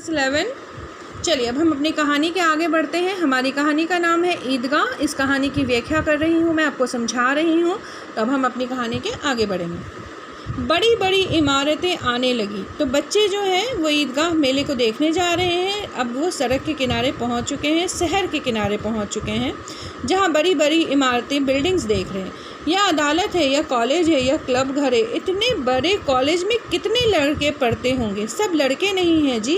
11। चलिए अब हम अपनी कहानी के आगे बढ़ते हैं। हमारी कहानी का नाम है ईदगाह। इस कहानी की व्याख्या कर रही हूँ मैं, आपको समझा रही हूँ। तो अब हम अपनी कहानी के आगे बढ़ेंगे। बड़ी बड़ी इमारतें आने लगी तो बच्चे जो हैं वो ईदगाह मेले को देखने जा रहे हैं। अब वो सड़क के किनारे पहुंच चुके हैं, शहर के किनारे पहुंच चुके हैं, जहां बड़ी बड़ी इमारतें, बिल्डिंग्स देख रहे हैं। यह अदालत है, यह कॉलेज है, यह क्लब घर है। इतने बड़े कॉलेज में कितने लड़के पढ़ते होंगे? सब लड़के नहीं हैं जी,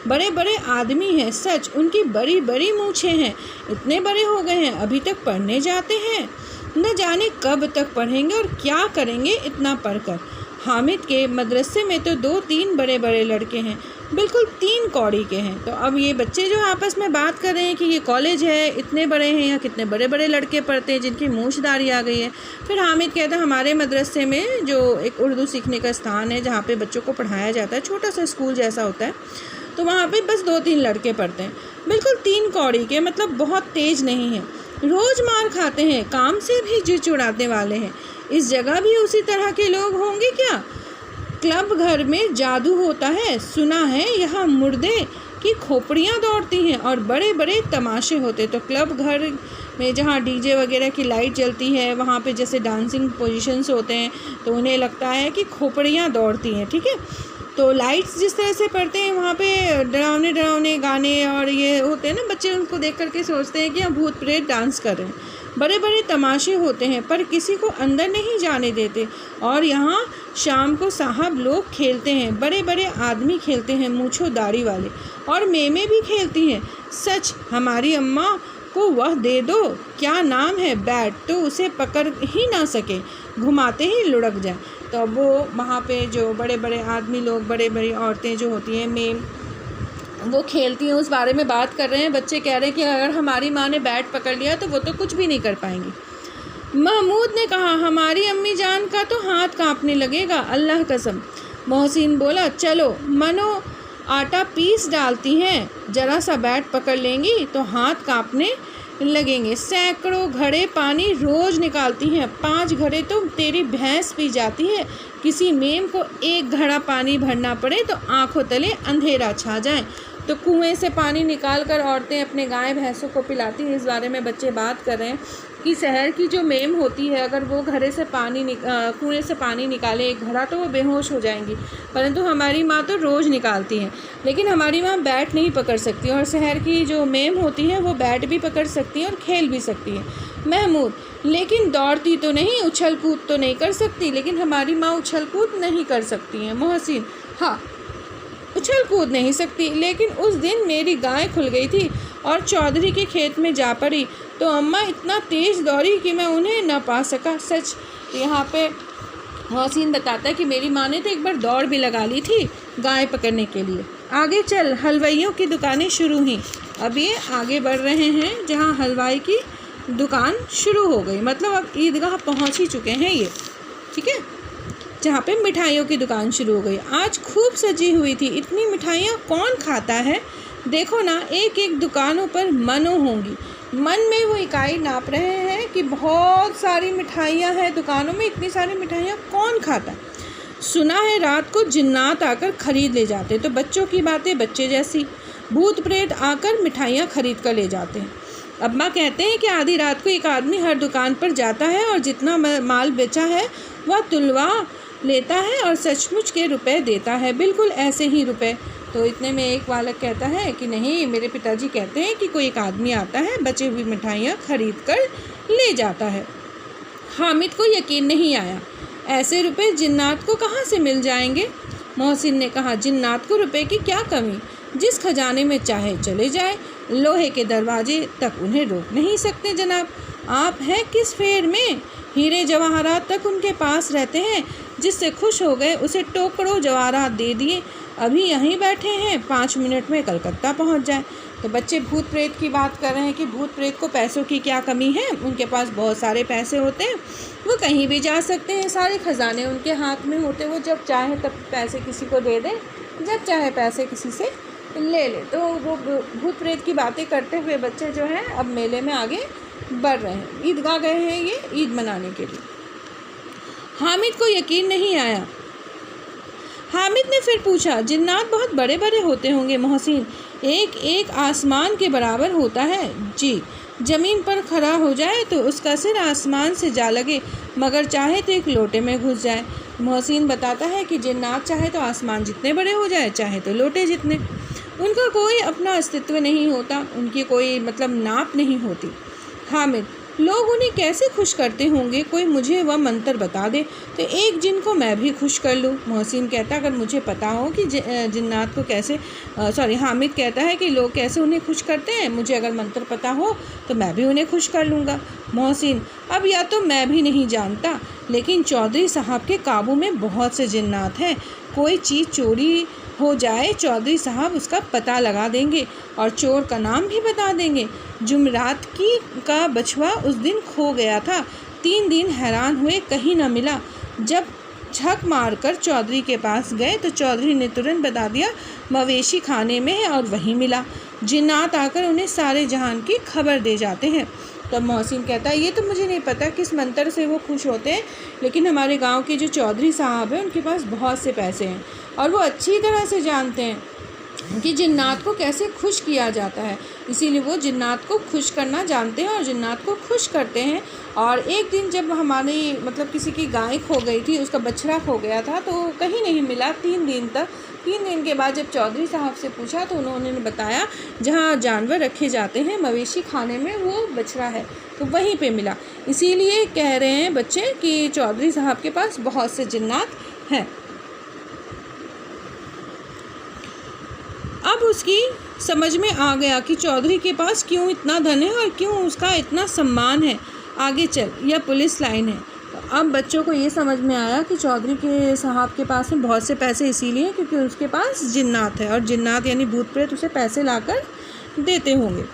बड़े बड़े आदमी हैं। सच, उनकी बड़ी बड़ी मूछें हैं। इतने बड़े हो गए हैं, अभी तक पढ़ने जाते हैं। न जाने कब तक पढ़ेंगे और क्या करेंगे इतना पढ़कर। हामिद के मदरसे में तो 2-3 बड़े बड़े लड़के हैं, बिल्कुल 3 कौड़ी के हैं। तो अब ये बच्चे जो आपस में बात कर रहे हैं कि ये कॉलेज है, इतने बड़े हैं, यहाँ कितने बड़े बड़े लड़के पढ़ते हैं जिनकी मूछदारी आ गई है। फिर हामिद कहता है हमारे मदरसे में जो एक उर्दू सीखने का स्थान है जहाँ पे बच्चों को पढ़ाया जाता है, छोटा सा स्कूल जैसा होता है, तो वहाँ पे बस 2-3 लड़के पढ़ते हैं, बिल्कुल 3 कौड़ी के, मतलब बहुत तेज नहीं है। रोज़ मार खाते हैं, काम से भी जी चुड़ाने वाले हैं। इस जगह भी उसी तरह के लोग होंगे क्या? क्लब घर में जादू होता है, सुना है यहाँ मुर्दे की खोपड़ियाँ दौड़ती हैं और बड़े बड़े तमाशे होते। तो क्लब घर में जहाँ डीजे वगैरह की लाइट जलती है, वहाँ पे जैसे डांसिंग पोजीशंस होते हैं, तो उन्हें लगता है कि खोपड़ियाँ दौड़ती हैं। ठीक है, तो लाइट्स जिस तरह से पड़ते हैं वहाँ पे डरावने डरावने गाने और ये होते हैं ना, बच्चे उनको देख करके सोचते हैं कि यहाँ भूत प्रेत डांस कर रहे हैं। बड़े बड़े तमाशे होते हैं पर किसी को अंदर नहीं जाने देते। और यहाँ शाम को साहब लोग खेलते हैं, बड़े बड़े आदमी खेलते हैं, मूछो दाढ़ी वाले, और मेमे भी खेलती हैं। सच, हमारी अम्मा को वह दे दो, क्या नाम है, बैट, तो उसे पकड़ ही ना सके, घुमाते ही लुढ़क जाए। तो अब वो वहाँ पे जो बड़े बड़े आदमी लोग, बड़े बड़ी औरतें जो होती हैं मेम, वो खेलती हैं, उस बारे में बात कर रहे हैं। बच्चे कह रहे हैं कि अगर हमारी माँ ने बैट पकड़ लिया तो वो तो कुछ भी नहीं कर पाएंगी। महमूद ने कहा हमारी अम्मी जान का तो हाथ कांपने लगेगा, अल्लाह कसम। मोहसिन बोला चलो, मनो आटा पीस डालती हैं, ज़रा सा बैट पकड़ लेंगी तो हाथ कांपने लगेंगे। सैकड़ों घड़े पानी रोज़ निकालती हैं, 5 घड़े तो तेरी भैंस पी जाती है। किसी मेम को 1 घड़ा पानी भरना पड़े तो आंखों तले अंधेरा छा जाए। तो कुएं से पानी निकाल कर औरतें अपने गाय भैंसों को पिलाती हैं। इस बारे में बच्चे बात कर रहे हैं कि शहर की जो मेम होती है, अगर वो घड़े से कुएं से पानी निकाले 1 घड़ा तो वो बेहोश हो जाएंगी, परंतु हमारी माँ तो रोज़ निकालती हैं। लेकिन हमारी माँ बैट नहीं पकड़ सकती, और शहर की जो मेम होती है वो बैट भी पकड़ सकती है और खेल भी सकती है। महमूद, लेकिन दौड़ती तो नहीं, उछल कूद तो नहीं कर सकती। लेकिन हमारी माँ उछल कूद नहीं कर सकती हैं। मोहसिन, हाँ, उछल कूद नहीं सकती, लेकिन उस दिन मेरी गाय खुल गई थी और चौधरी के खेत में जा पड़ी तो अम्मा इतना तेज़ दौड़ी कि मैं उन्हें न पा सका। सच, यहाँ पे मोहसिन बताता है कि मेरी माँ ने तो एक बार दौड़ भी लगा ली थी गाय पकड़ने के लिए। आगे चल, हलवाइयों की दुकानें शुरू हुई। अब ये आगे बढ़ रहे हैं जहाँ हलवाई की दुकान शुरू हो गई, मतलब अब ईदगाह पहुँच ही चुके हैं ये। ठीक है, जहाँ पे मिठाइयों की दुकान शुरू हो गई। आज खूब सजी हुई थी, इतनी मिठाइयाँ कौन खाता है? देखो ना, एक एक दुकानों पर मनो होंगी। मन में वो इकाई नाप रहे हैं कि बहुत सारी मिठाइयाँ हैं दुकानों में, इतनी सारी मिठाइयाँ कौन खाता? सुना है रात को जिन्नात आकर ख़रीद ले जाते। तो बच्चों की बातें बच्चे जैसी, भूत प्रेत आकर मिठाइयाँ ख़रीद कर ले जाते हैं। अम्मा कहते हैं कि आधी रात को एक आदमी हर दुकान पर जाता है और जितना माल बेचा है वह तुलवा लेता है और सचमुच के रुपए देता है, बिल्कुल ऐसे ही रुपए। तो इतने में एक बालक कहता है कि नहीं, मेरे पिताजी कहते हैं कि कोई एक आदमी आता है, बची हुई मिठाइयाँ खरीद कर ले जाता है। हामिद को यकीन नहीं आया, ऐसे रुपए जिन्नात को कहाँ से मिल जाएंगे? मोहसिन ने कहा जिन्नात को रुपए की क्या कमी, जिस खजाने में चाहे चले जाए, लोहे के दरवाजे तक उन्हें रोक नहीं सकते जनाब। आप हैं किस फेर में? हीरे जवाहरात तक उनके पास रहते हैं, जिससे खुश हो गए उसे टोकड़ों जवाहरात दे दिए, अभी यहीं बैठे हैं, 5 मिनट में कलकत्ता पहुंच जाए। तो बच्चे भूत प्रेत की बात कर रहे हैं कि भूत प्रेत को पैसों की क्या कमी है, उनके पास बहुत सारे पैसे होते हैं, वो कहीं भी जा सकते हैं, सारे खजाने उनके हाथ में होते, वो जब चाहे तब पैसे किसी को दे दें, जब चाहे पैसे किसी से ले ले। तो वो भूत प्रेत की बातें करते हुए बच्चे जो हैं अब मेले में आगे बढ़ रहे हैं। ईदगाह गए हैं ये ईद मनाने के लिए। हामिद को यकीन नहीं आया, हामिद ने फिर पूछा, जिन्नात बहुत बड़े बड़े होते होंगे मोहसिन, एक एक आसमान के बराबर होता है। जी, ज़मीन पर खड़ा हो जाए तो उसका सिर आसमान से जा लगे, मगर चाहे तो एक लोटे में घुस जाए। मोहसिन बताता है कि जिन्नात चाहे तो आसमान जितने बड़े हो जाए, चाहे तो लोटे जितने। उनका कोई अपना अस्तित्व नहीं होता, उनकी कोई नाप नहीं होती। हामिद, लोग उन्हें कैसे खुश करते होंगे, कोई मुझे वह मंत्र बता दे तो एक जिन को मैं भी खुश कर लूँ। मोहसिन कहता, अगर मुझे पता हो कि जिन्नात को कैसे हामिद कहता है कि लोग कैसे उन्हें खुश करते हैं, मुझे अगर मंत्र पता हो तो मैं भी उन्हें खुश कर लूँगा। मोहसिन, अब या तो मैं भी नहीं जानता, लेकिन चौधरी साहब के काबू में बहुत से जिन्नात हैं। कोई चीज़ चोरी हो जाए, चौधरी साहब उसका पता लगा देंगे और चोर का नाम भी बता देंगे। जुमरात का बछवा उस दिन खो गया था, 3 दिन हैरान हुए, कहीं न मिला। जब झक मारकर चौधरी के पास गए तो चौधरी ने तुरंत बता दिया, मवेशी खाने में है और वहीं मिला। जिन्नात आकर उन्हें सारे जहान की खबर दे जाते हैं। तब मोहसिन कहता है, ये तो मुझे नहीं पता किस मंत्र से वो खुश होते हैं, लेकिन हमारे गांव के जो चौधरी साहब हैं उनके पास बहुत से पैसे हैं और वो अच्छी तरह से जानते हैं कि जिन्नात को कैसे खुश किया जाता है, इसीलिए वो जिन्नात को खुश करना जानते हैं और जिन्नात को खुश करते हैं। और एक दिन जब हमारी किसी की गाय खो गई थी, उसका बछड़ा खो गया था, तो कहीं नहीं मिला 3 दिन तक। 3 दिन के बाद जब चौधरी साहब से पूछा तो उन्होंने बताया, जहाँ जानवर रखे जाते हैं मवेशी खाने में, वो बछड़ा है, तो वहीं पे मिला। इसीलिए कह रहे हैं बच्चे कि चौधरी साहब के पास बहुत से जिन्नात हैं। अब उसकी समझ में आ गया कि चौधरी के पास क्यों इतना धन है और क्यों उसका इतना सम्मान है। आगे चल, यह पुलिस लाइन है। तो अब बच्चों को ये समझ में आया कि चौधरी के साहब के पास में बहुत से पैसे इसीलिए क्योंकि उसके पास जिन्नात है, और जिन्नात यानी भूत प्रेत उसे पैसे लाकर देते होंगे।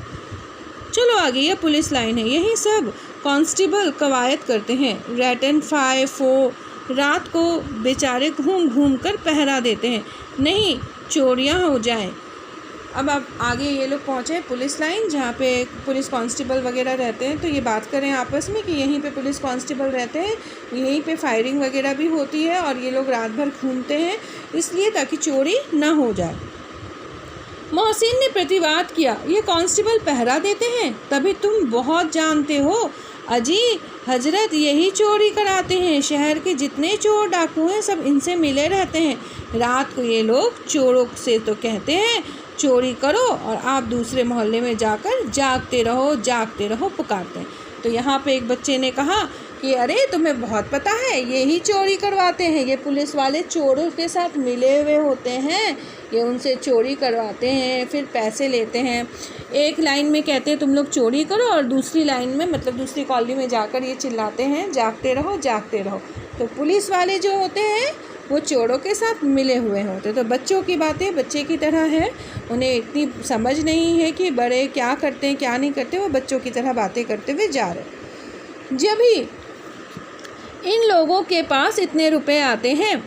चलो आगे, यह पुलिस लाइन है। यही सब कांस्टेबल कवायद करते हैं। रैटन 5-4 रात को बेचारे घूम घूम कर पहरा देते हैं, नहीं चोरियां हो जाएं। अब आप आगे ये लोग पहुँचे पुलिस लाइन, जहाँ पे पुलिस कांस्टेबल वगैरह रहते हैं। तो ये बात करें आपस में कि यहीं पे पुलिस कांस्टेबल रहते हैं, यहीं पे फायरिंग वगैरह भी होती है और ये लोग रात भर घूमते हैं, इसलिए ताकि चोरी ना हो जाए। मोहसिन ने प्रतिवाद किया, ये कांस्टेबल पहरा देते हैं, तभी तुम बहुत जानते हो। अजी हजरत, यही चोरी कराते हैं, शहर के जितने चोर डाकू हैं सब इनसे मिले रहते हैं। रात को ये लोग चोरों से तो कहते हैं चोरी करो, और आप दूसरे मोहल्ले में जाकर जागते रहो पुकारते हैं। तो यहाँ पे एक बच्चे ने कहा कि अरे तुम्हें बहुत पता है, यही चोरी करवाते हैं, ये पुलिस वाले चोरों के साथ मिले हुए होते हैं, ये उनसे चोरी करवाते हैं, फिर पैसे लेते हैं। एक लाइन में कहते हैं तुम लोग चोरी करो, और दूसरी लाइन में दूसरी कॉलोनी में जाकर ये चिल्लाते हैं जागते रहो। तो पुलिस वाले जो होते हैं वो चोरों के साथ मिले हुए होते। तो बच्चों की बातें बच्चे की तरह है, उन्हें इतनी समझ नहीं है कि बड़े क्या करते हैं क्या नहीं करते, वो बच्चों की तरह बातें करते हुए जा रहे। जब ही इन लोगों के पास इतने रुपए आते हैं,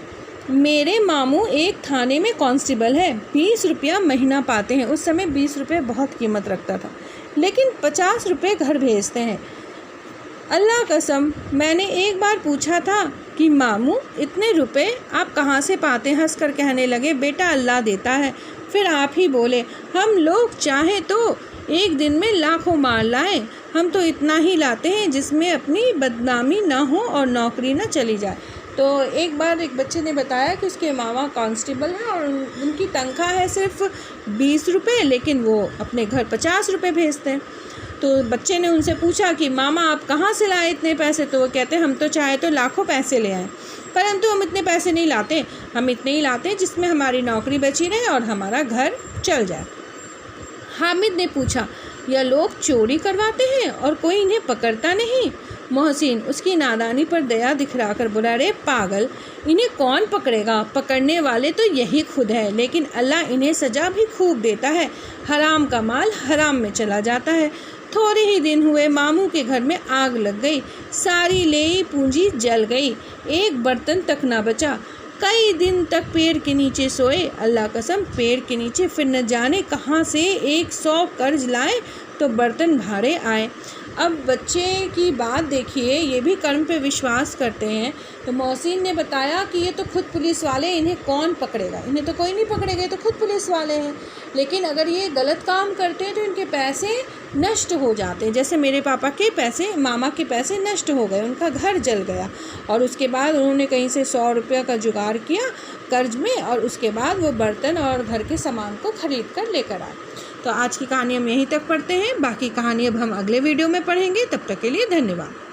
मेरे मामू एक थाने में कांस्टेबल है, 20 रुपया महीना पाते हैं। उस समय 20 रुपये बहुत कीमत रखता था, लेकिन 50 रुपये घर भेजते हैं। अल्लाह कसम, मैंने एक बार पूछा था कि मामू इतने रुपए आप कहाँ से पाते? हंस कर कहने लगे, बेटा अल्लाह देता है। फिर आप ही बोले, हम लोग चाहें तो एक दिन में लाखों मार लाएं, हम तो इतना ही लाते हैं जिसमें अपनी बदनामी ना हो और नौकरी ना चली जाए। तो एक बार एक बच्चे ने बताया कि उसके मामा कांस्टेबल हैं और उनकी तनख्वाह है सिर्फ 20 रुपये, लेकिन वो अपने घर 50 रुपये भेजते हैं। तो बच्चे ने उनसे पूछा कि मामा आप कहाँ से लाए इतने पैसे? तो वो कहते हैं हम तो चाहे तो लाखों पैसे ले आए, परंतु हम इतने पैसे नहीं लाते, हम इतने ही लाते जिसमें हमारी नौकरी बची रहे और हमारा घर चल जाए। हामिद ने पूछा, यह लोग चोरी करवाते हैं और कोई इन्हें पकड़ता नहीं? मोहसिन उसकी नादानी पर दया दिखलाकर बोला, रे पागल, इन्हें कौन पकड़ेगा? पकड़ने वाले तो यही खुद है, लेकिन अल्लाह इन्हें सज़ा भी खूब देता है। हराम का माल हराम में चला जाता है। थोड़े ही दिन हुए मामू के घर में आग लग गई, सारी लेई पूंजी जल गई, एक बर्तन तक ना बचा। कई दिन तक पेड़ के नीचे सोए, अल्लाह कसम पेड़ के नीचे, फिर न जाने कहाँ से 100 कर्ज लाए तो बर्तन भारे आए। अब बच्चे की बात देखिए, ये भी कर्म पे विश्वास करते हैं। तो मोहसिन ने बताया कि ये तो खुद पुलिस वाले, इन्हें कौन पकड़ेगा, इन्हें तो कोई नहीं पकड़ेगा, ये तो खुद पुलिस वाले हैं। लेकिन अगर ये गलत काम करते हैं तो इनके पैसे नष्ट हो जाते हैं। जैसे मेरे पापा के पैसे, मामा के पैसे नष्ट हो गए, उनका घर जल गया और उसके बाद उन्होंने कहीं से 100 रुपये का जुगाड़ किया कर्ज में, और उसके बाद वो बर्तन और घर के सामान को ख़रीद कर लेकर आए। तो आज की कहानी हम यहीं तक पढ़ते हैं, बाकी कहानी अब हम अगले वीडियो में पढ़ेंगे। तब तक के लिए धन्यवाद।